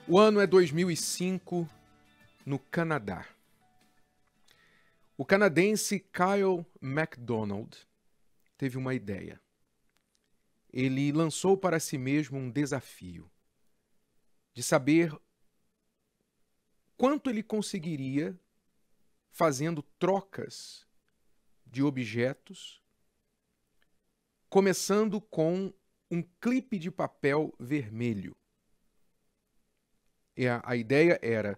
O ano é 2005, no Canadá. O canadense Kyle MacDonald teve uma ideia. Ele lançou para si mesmo um desafio de saber quanto ele conseguiria fazendo trocas de objetos, começando com um clipe de papel vermelho. E a ideia era,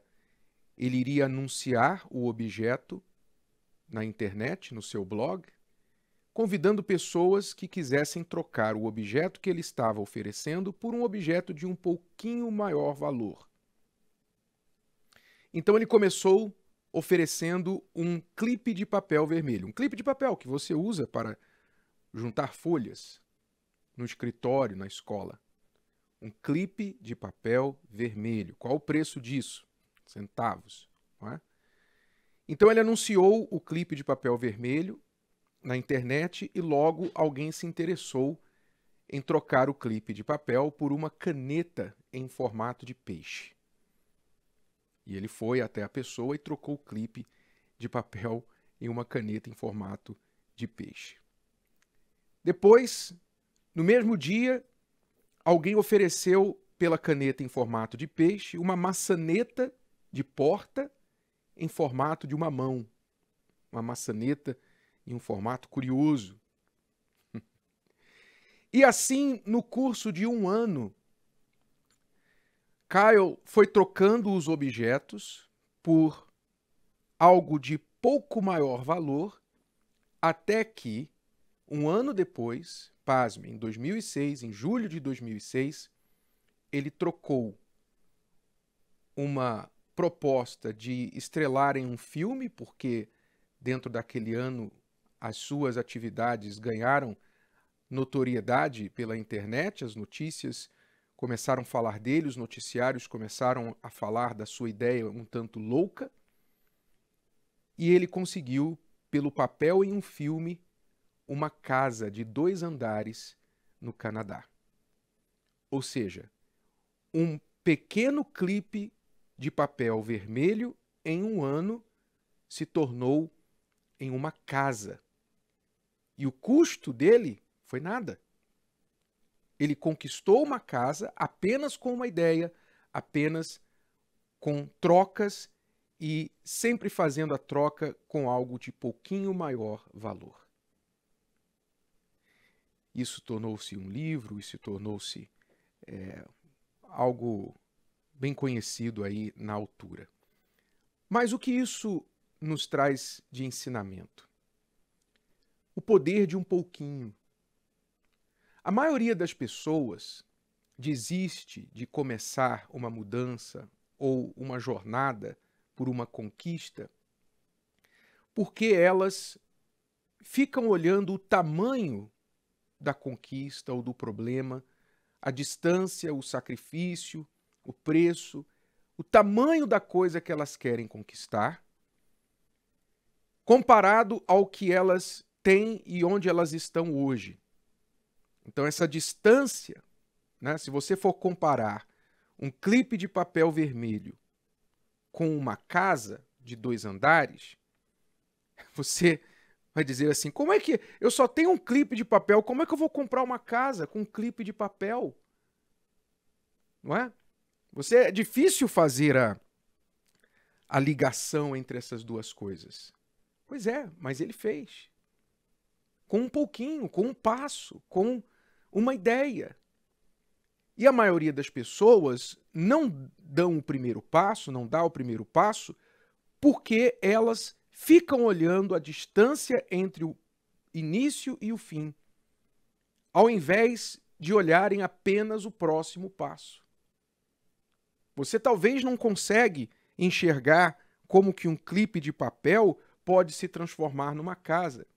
ele iria anunciar o objeto na internet, no seu blog, convidando pessoas que quisessem trocar o objeto que ele estava oferecendo por um objeto de um pouquinho maior valor. Então ele começou oferecendo um clipe de papel vermelho. Um clipe de papel que você usa para juntar folhas no escritório, na escola. Um clipe de papel vermelho. Qual o preço disso? Centavos, não é? Então ele anunciou o clipe de papel vermelho na internet e logo alguém se interessou em trocar o clipe de papel por uma caneta em formato de peixe. E ele foi até a pessoa e trocou o clipe de papel em uma caneta em formato de peixe. Depois, no mesmo dia, alguém ofereceu pela caneta em formato de peixe uma maçaneta de porta em formato de uma mão. Uma maçaneta em um formato curioso. E assim, no curso de um ano, Kyle foi trocando os objetos por algo de pouco maior valor, até que, um ano depois, pasme, em 2006, em julho de 2006, ele trocou uma proposta de estrelar em um filme, porque dentro daquele ano as suas atividades ganharam notoriedade pela internet, as notícias começaram a falar dele, os noticiários começaram a falar da sua ideia um tanto louca, e ele conseguiu, pelo papel em um filme, uma casa de 2 andares no Canadá. Ou seja, um pequeno clipe de papel vermelho em um ano se tornou em uma casa. E o custo dele foi nada. Ele conquistou uma casa apenas com uma ideia, apenas com trocas e sempre fazendo a troca com algo de pouquinho maior valor. Isso tornou-se um livro, isso tornou-se algo bem conhecido aí na altura. Mas o que isso nos traz de ensinamento? O poder de um pouquinho. A maioria das pessoas desiste de começar uma mudança ou uma jornada por uma conquista porque elas ficam olhando o tamanho da conquista ou do problema, a distância, o sacrifício, o preço, o tamanho da coisa que elas querem conquistar, comparado ao que elas têm e onde elas estão hoje. Então, essa distância, né, se você for comparar um clipe de papel vermelho com uma casa de 2 andares, você vai dizer assim, como é que eu só tenho um clipe de papel, como é que eu vou comprar uma casa com um clipe de papel? Não é? É difícil fazer a ligação entre essas duas coisas. Pois é, mas ele fez. Com um pouquinho, com um passo, com uma ideia. E a maioria das pessoas não dão o primeiro passo, não dá o primeiro passo, porque elas ficam olhando a distância entre o início e o fim, ao invés de olharem apenas o próximo passo. Você talvez não consegue enxergar como que um clipe de papel pode se transformar numa casa,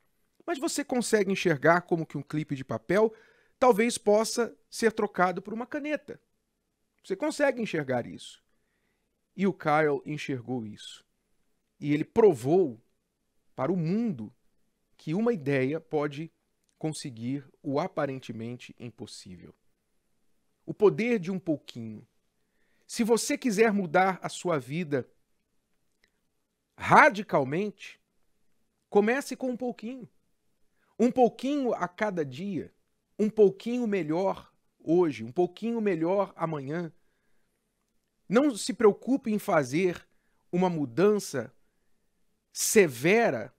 mas você consegue enxergar como que um clipe de papel talvez possa ser trocado por uma caneta. Você consegue enxergar isso. E o Kyle enxergou isso. E ele provou para o mundo que uma ideia pode conseguir o aparentemente impossível. O poder de um pouquinho. Se você quiser mudar a sua vida radicalmente, comece com um pouquinho. Um pouquinho a cada dia. Um pouquinho melhor hoje, um pouquinho melhor amanhã. Não se preocupe em fazer uma mudança severa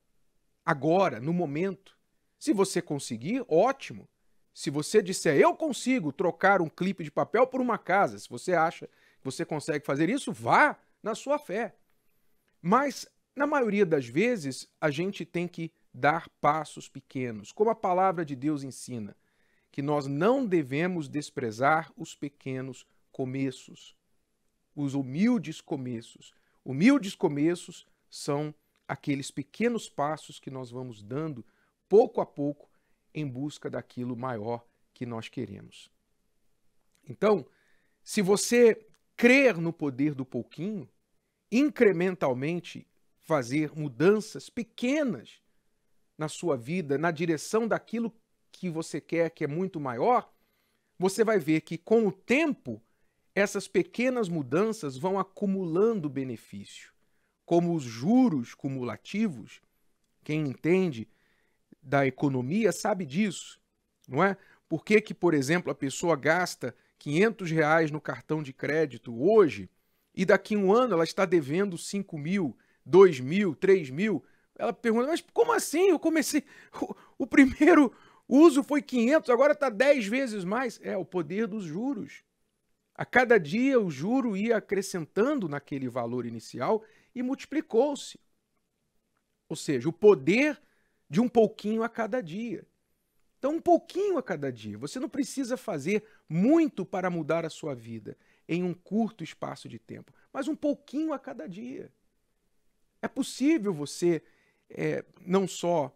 agora, no momento. Se você conseguir, ótimo. Se você disser, eu consigo trocar um clipe de papel por uma casa, se você acha que você consegue fazer isso, vá na sua fé. Mas, na maioria das vezes, a gente tem que dar passos pequenos, como a palavra de Deus ensina, que nós não devemos desprezar os pequenos começos, os humildes começos. Humildes começos são aqueles pequenos passos que nós vamos dando, pouco a pouco, em busca daquilo maior que nós queremos. Então, se você crer no poder do pouquinho, incrementalmente fazer mudanças pequenas na sua vida, na direção daquilo que você quer, que é muito maior, você vai ver que com o tempo, essas pequenas mudanças vão acumulando benefício. Como os juros cumulativos, quem entende da economia sabe disso, não é? Por que que, por exemplo, a pessoa gasta R$ 500 no cartão de crédito hoje e daqui a um ano ela está devendo 5 mil, 2 mil, 3 mil? Ela pergunta, mas como assim? Eu comecei... O primeiro uso foi 500, agora está 10 vezes mais. É o poder dos juros. A cada dia o juro ia acrescentando naquele valor inicial e multiplicou-se. Ou seja, o poder de um pouquinho a cada dia. Então, um pouquinho a cada dia. Você não precisa fazer muito para mudar a sua vida em um curto espaço de tempo, mas um pouquinho a cada dia. É possível você não só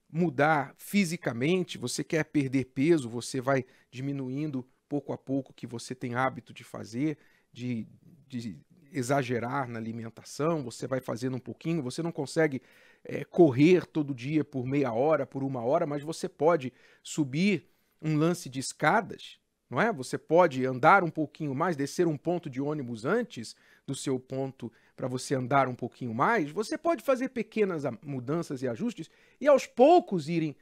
mudar fisicamente, você quer perder peso, você vai diminuindo pouco a pouco o que você tem hábito de fazer, de exagerar na alimentação, você vai fazendo um pouquinho, você não consegue correr todo dia por meia hora, por uma hora, mas você pode subir um lance de escadas, não é? Você pode andar um pouquinho mais, descer um ponto de ônibus antes do seu ponto para você andar um pouquinho mais. Você pode fazer pequenas mudanças e ajustes e aos poucos irem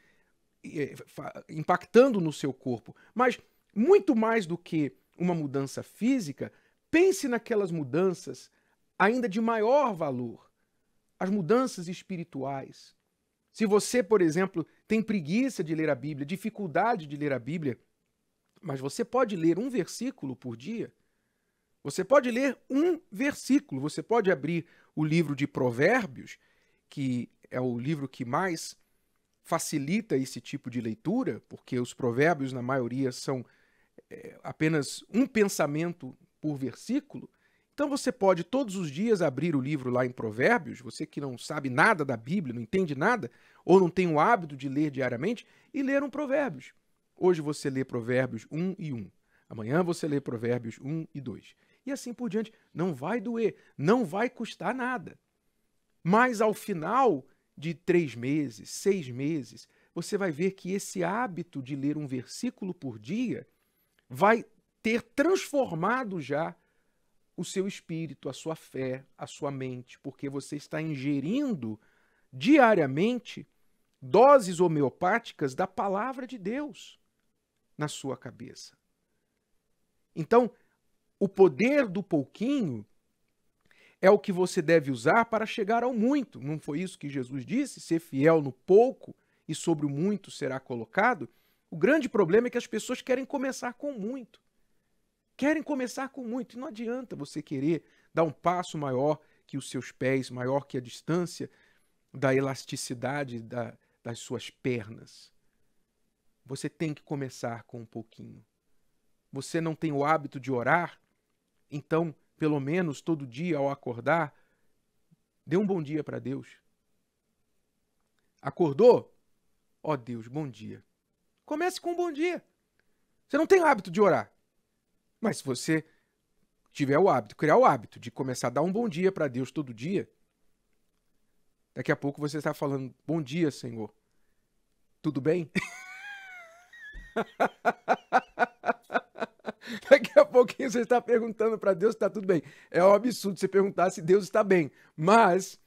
impactando no seu corpo. Mas muito mais do que uma mudança física, pense naquelas mudanças ainda de maior valor, as mudanças espirituais. Se você, por exemplo, tem preguiça de ler a Bíblia, dificuldade de ler a Bíblia, mas você pode ler um versículo por dia. Você pode ler um versículo. Você pode abrir o livro de Provérbios, que é o livro que mais facilita esse tipo de leitura, porque os provérbios, na maioria, são apenas um pensamento por versículo. Então você pode todos os dias abrir o livro lá em Provérbios, você que não sabe nada da Bíblia, não entende nada, ou não tem o hábito de ler diariamente, e ler um Provérbios. Hoje você lê Provérbios 1 e 1. Amanhã você lê Provérbios 1 e 2. E assim por diante. Não vai doer, não vai custar nada. Mas ao final de 3 meses, 6 meses, você vai ver que esse hábito de ler um versículo por dia vai ter transformado já o seu espírito, a sua fé, a sua mente, porque você está ingerindo diariamente doses homeopáticas da palavra de Deus na sua cabeça. Então, o poder do pouquinho é o que você deve usar para chegar ao muito. Não foi isso que Jesus disse? Ser fiel no pouco e sobre o muito será colocado? O grande problema é que as pessoas querem começar com muito. Querem começar com muito. E não adianta você querer dar um passo maior que os seus pés, maior que a distância da elasticidade das suas pernas. Você tem que começar com um pouquinho. Você não tem o hábito de orar? Então, pelo menos todo dia ao acordar, dê um bom dia para Deus. Acordou? Ó Deus, bom dia. Comece com um bom dia. Você não tem o hábito de orar. Mas se você tiver o hábito, criar o hábito de começar a dar um bom dia para Deus todo dia, daqui a pouco você está falando, bom dia, Senhor. Tudo bem? Daqui a pouquinho você está perguntando para Deus se está tudo bem. É um absurdo você perguntar se Deus está bem. Mas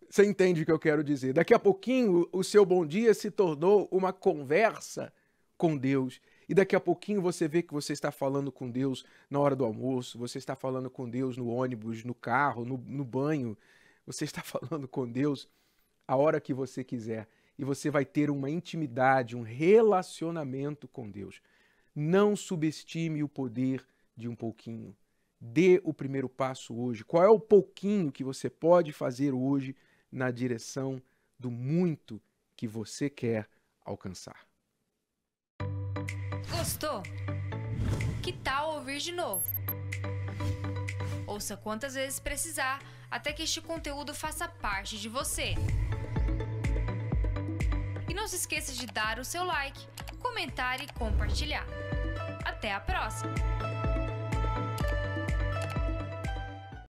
você entende o que eu quero dizer. Daqui a pouquinho o seu bom dia se tornou uma conversa com Deus. E daqui a pouquinho você vê que você está falando com Deus na hora do almoço, você está falando com Deus no ônibus, no carro, no banho. Você está falando com Deus a hora que você quiser. E você vai ter uma intimidade, um relacionamento com Deus. Não subestime o poder de um pouquinho. Dê o primeiro passo hoje. Qual é o pouquinho que você pode fazer hoje na direção do muito que você quer alcançar? Gostou? Que tal ouvir de novo? Ouça quantas vezes precisar até que este conteúdo faça parte de você. E não se esqueça de dar o seu like, comentar e compartilhar. Até a próxima!